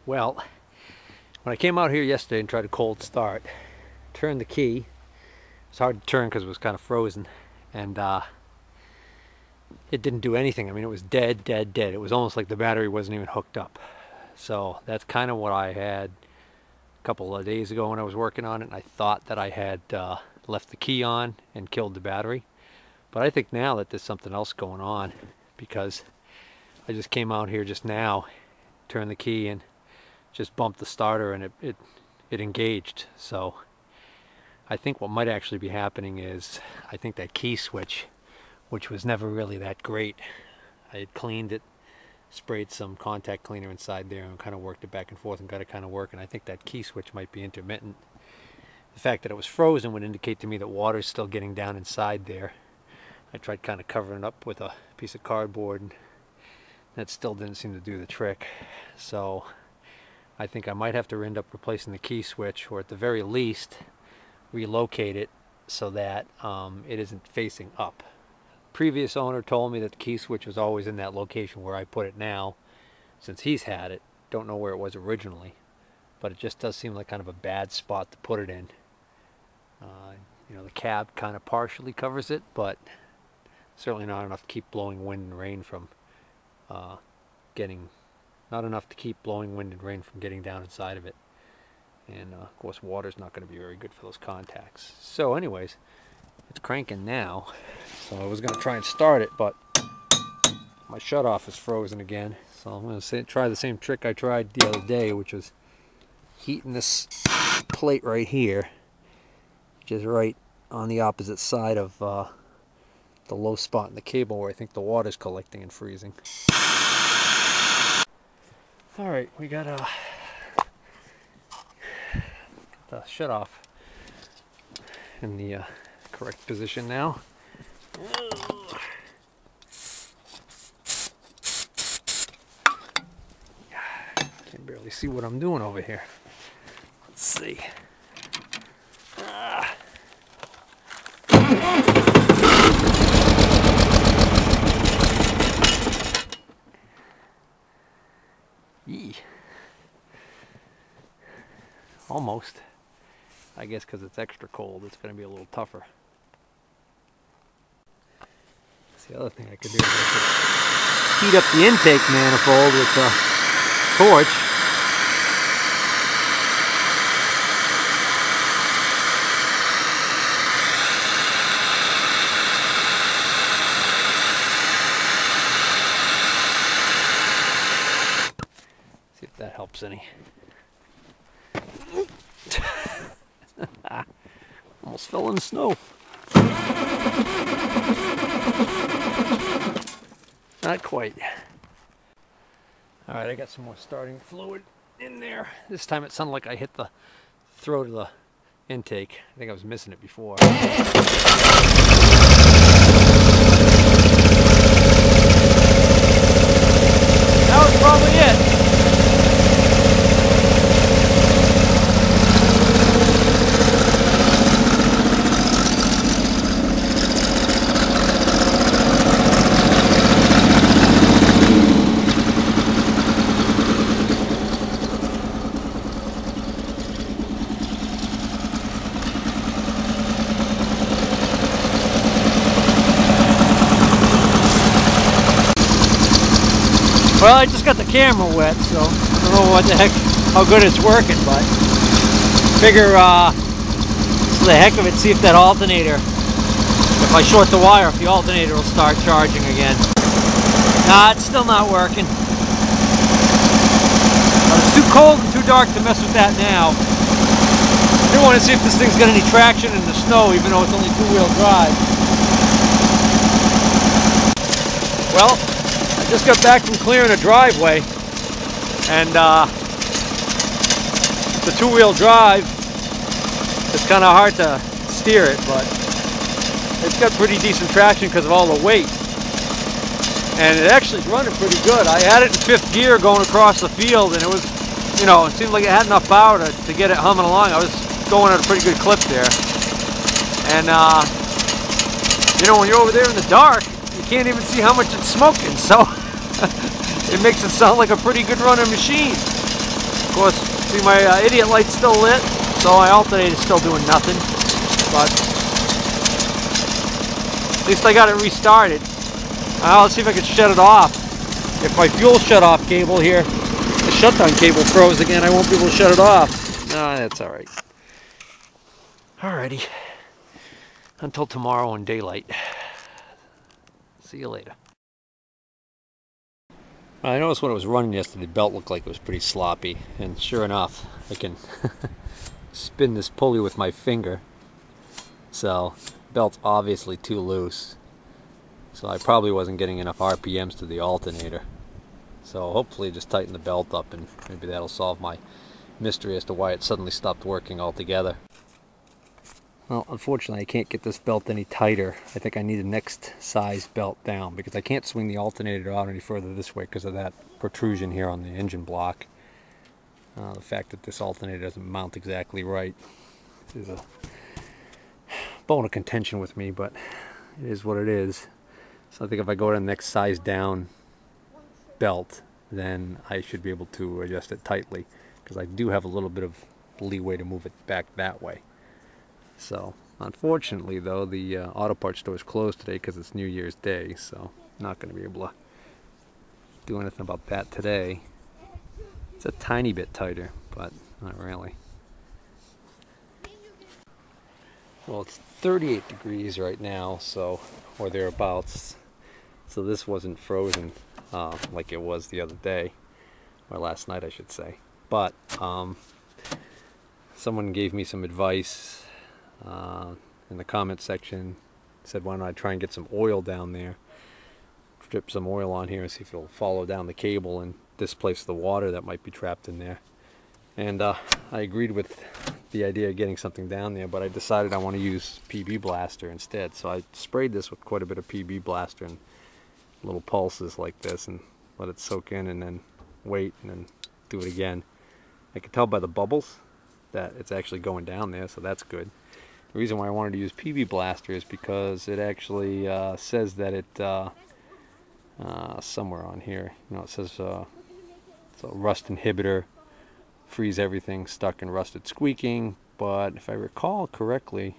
Well, when I came out here yesterday and tried to cold start, turned the key. It's hard to turn because it was kind of frozen, and it didn't do anything. I mean, it was dead. It was almost like the battery wasn't even hooked up. So that's kind of what I had a couple of days ago when I was working on it, and I thought that I had left the key on and killed the battery. But I think now that there's something else going on, because I just came out here just now, turned the key, and just bumped the starter, and it engaged. So I think what might actually be happening is, I think that key switch, which was never really that great, I had cleaned it, sprayed some contact cleaner inside there, and kind of worked it back and forth and got it kind of working. I think that key switch might be intermittent. The fact that it was frozen would indicate to me that water's still getting down inside there. I tried kind of covering it up with a piece of cardboard, and that still didn't seem to do the trick. So I think I might have to end up replacing the key switch, or at the very least relocate it so that it isn't facing up. Previous owner told me that the key switch was always in that location where I put it now, since he's had it. Don't know where it was originally, but it just does seem like kind of a bad spot to put it in. You know, the cab kind of partially covers it, but certainly not enough to keep blowing wind and rain from getting down inside of it. And of course, water's not going to be very good for those contacts. So anyways, it's cranking now. So I was going to try and start it, but my shutoff is frozen again. So I'm going to try the same trick I tried the other day, which was heating this plate right here, which is right on the opposite side of the low spot in the cable where I think the water's collecting and freezing. Alright, we got the shutoff in the correct position now. Can barely see what I'm doing over here. Let's see. Almost. I guess because it's extra cold, it's going to be a little tougher. The other thing I could do is I could heat up the intake manifold with a torch. See if that helps any. Almost fell in the snow. Not quite. Alright, I got some more starting fluid in there. This time it sounded like I hit the throat of the intake. I think I was missing it before. That was probably it. Well, I just got the camera wet, so I don't know what the heck, how good it's working, but figure for the heck of it, see if that alternator, if I short the wire, if the alternator will start charging again. Nah, it's still not working. It's too cold and too dark to mess with that now. I do want to see if this thing's got any traction in the snow, even though it's only two-wheel drive. Well, just got back from clearing a driveway, and the two-wheel drive, it's kind of hard to steer it, but it's got pretty decent traction because of all the weight, and it actually is running pretty good. I had it in 5th gear going across the field, and it was, you know, it seemed like it had enough power to get it humming along. I was going at a pretty good clip there, and you know, when you're over there in the dark, you can't even see how much it's smoking, so it makes it sound like a pretty good running machine. Of course, see my idiot light's still lit, so my alternator's still doing nothing. But at least I got it restarted. Let's see if I can shut it off. If my fuel shut-off cable here, the shutdown cable froze again, I won't be able to shut it off. No, that's all right. Alrighty. Until tomorrow in daylight. See you later. I noticed when it was running yesterday, the belt looked like it was pretty sloppy. And sure enough, I can spin this pulley with my finger. So, belt's obviously too loose. So I probably wasn't getting enough RPMs to the alternator. So hopefully just tighten the belt up and maybe that'll solve my mystery as to why it suddenly stopped working altogether. Well, unfortunately I can't get this belt any tighter. I think I need the next size belt down because I can't swing the alternator out any further this way because of that protrusion here on the engine block. The fact that this alternator doesn't mount exactly right is a bone of contention with me, but it is what it is. So I think if I go to the next size down belt, then I should be able to adjust it tightly because I do have a little bit of leeway to move it back that way. So unfortunately though, the auto parts store is closed today because it's New Year's Day, so I'm not going to be able to do anything about that today. It's a tiny bit tighter, but not really. Well, it's 38 degrees right now, so, or thereabouts. So this wasn't frozen like it was the other day, or last night I should say. But someone gave me some advice in the comment section. Said why don't I try and get some oil down there, drip some oil on here and see if it'll follow down the cable and displace the water that might be trapped in there. And I agreed with the idea of getting something down there, but I decided I want to use PB Blaster instead. So I sprayed this with quite a bit of PB Blaster and little pulses like this and let it soak in and then wait and then do it again. I can tell by the bubbles that it's actually going down there, so that's good. The reason why I wanted to use PB Blaster is because it actually says that it somewhere on here, you know, it says it's a rust inhibitor, freeze everything stuck and rusted squeaking, but if I recall correctly,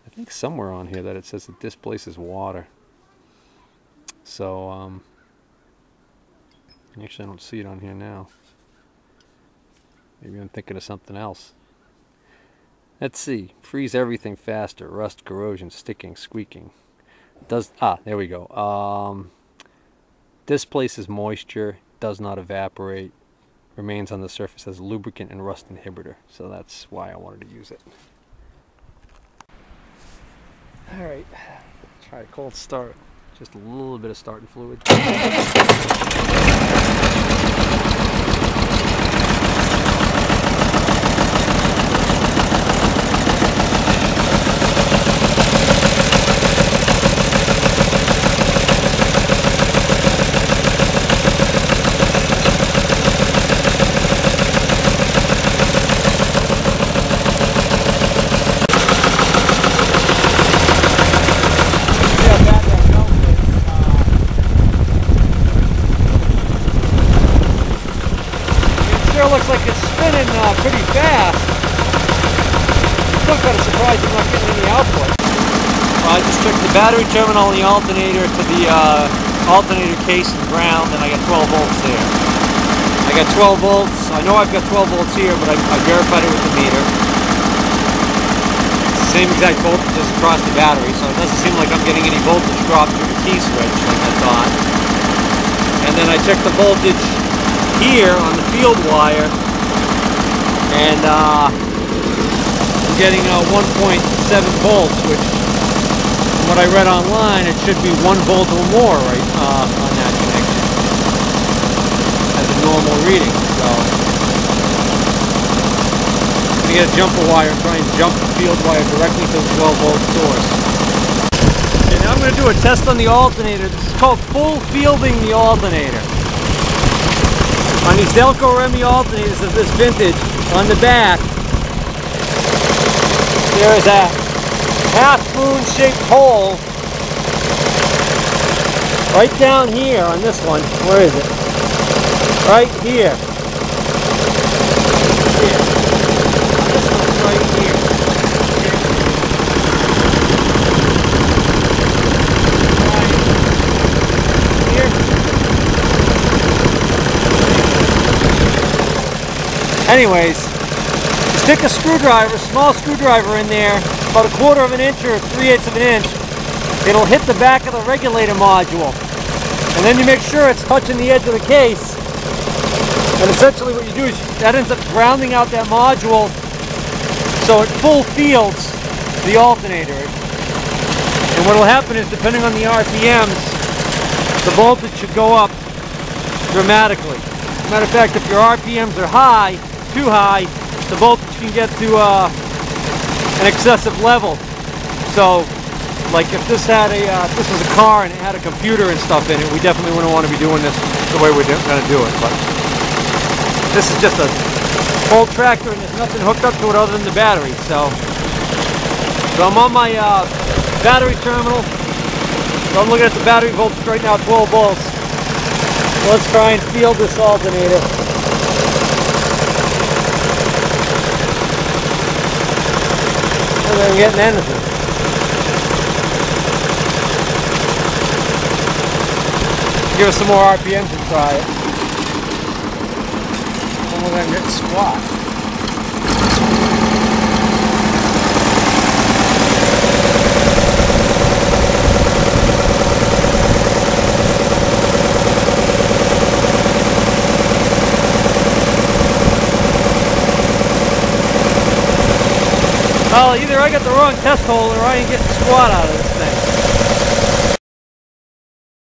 I think somewhere on here that it says it displaces water. So actually I don't see it on here now. Maybe I'm thinking of something else. Let's see. Freeze everything faster. Rust, corrosion, sticking, squeaking. There we go. Displaces moisture, does not evaporate, remains on the surface as lubricant and rust inhibitor. So that's why I wanted to use it. Alright, try a cold start. Just a little bit of starting fluid. Looks like it's spinning pretty fast. Still kind of surprised I'm not getting any output. I just took the battery terminal on the alternator to the alternator case and ground, and I got 12 volts there. I got 12 volts. I know I've got 12 volts here, but I verified it with the meter. Same exact voltages across the battery, so it doesn't seem like I'm getting any voltage drop through the key switch like I thought. And then I checked the voltage here on the field wire, and I'm getting 1.7 volts, which from what I read online it should be 1 volt or more right on that connection as a normal reading. So I'm going to get a jumper wire and try and jump the field wire directly to the 12 volt source. Okay, now I'm going to do a test on the alternator. This is called full fielding the alternator. On these Delco Remy alternators of this vintage, on the back, there is a half-moon shaped hole right down here on this one. Where is it? Right here. here. This one's right here. Anyways, you stick a screwdriver, small screwdriver in there, about 1/4 of an inch or 3/8 of an inch. It'll hit the back of the regulator module. And then you make sure it's touching the edge of the case. And essentially what you do is that ends up grounding out that module so it full fields the alternator. And what will happen is, depending on the RPMs, the voltage should go up dramatically. As a matter of fact, if your RPMs are high, too high, the voltage can get to an excessive level. So, like if this had if this was a car and it had a computer and stuff in it, we definitely wouldn't want to be doing this the way we're going to do it. But this is just a old tractor and there's nothing hooked up to it other than the battery. So I'm on my battery terminal. So I'm looking at the battery voltage right now, 12 volts. So let's try and field this alternator. I'm getting anything. Give us some more RPMs and try it. And we're going to get squat. Well, either I got the wrong test hole or I ain't getting squat out of it.